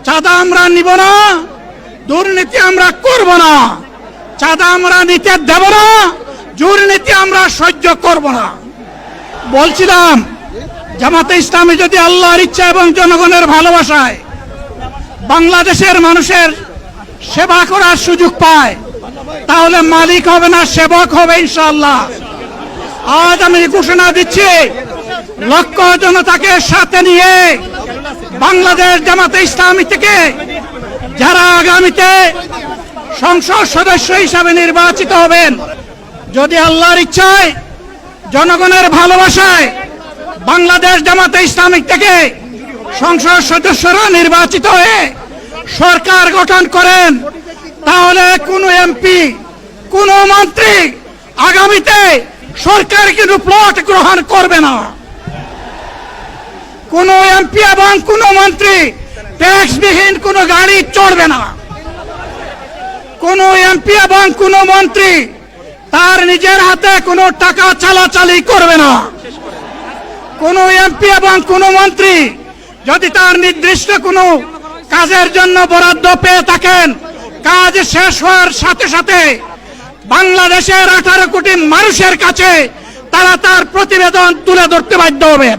চাঁদা আমরা নিব না, দুর্নীতি আমরা করব না। চাঁদা আমরা নিতে দেব না, দুর্নীতি আমরা সহ্য করব না। বলছিলাম জামাতে ইসলামী যদি আল্লাহর ইচ্ছা এবং জনগণের ভালোবাসায় বাংলাদেশের মানুষের সেবা করার সুযোগ পায়, তাহলে মালিক হবে না, সেবক হবে ইনশাআল্লাহ। আজ আমি ঘোষণা দিচ্ছি, লক্ষ জনতাকে সাথে নিয়ে বাংলাদেশ জামাতে ইসলামী থেকে যারা আগামীতে সংসদ সদস্য হিসাবে নির্বাচিত হবেন, যদি আল্লাহর ইচ্ছায় জনগণের ভালোবাসায় বাংলাদেশ জামাতে ইসলামী থেকে সংসদ সদস্যরা নির্বাচিত হয়ে সরকার গঠন করেন, তাহলে কোন এমপি, কোন মন্ত্রী আগামীতে সরকার কিন্তু প্লট গ্রহণ করবে না। কোন এমপি এবং কোন মন্ত্রী ট্যাক্সবিহীন কোন গাড়ি চড়বে না। কোন এমপি এবং কোন মন্ত্রী তার নিজের হাতে কোনো টাকা চালাচালি করবে না। কোন এমপি এবং কোন মন্ত্রী যদি তার নির্দিষ্ট কোনো কাজের জন্য বরাদ্দ পেয়ে থাকেন, কাজ শেষ হওয়ার সাথে সাথে বাংলাদেশের 18 কোটি মানুষের কাছে তারা তার প্রতিবেদন তুলে ধরতে বাধ্য হবেন।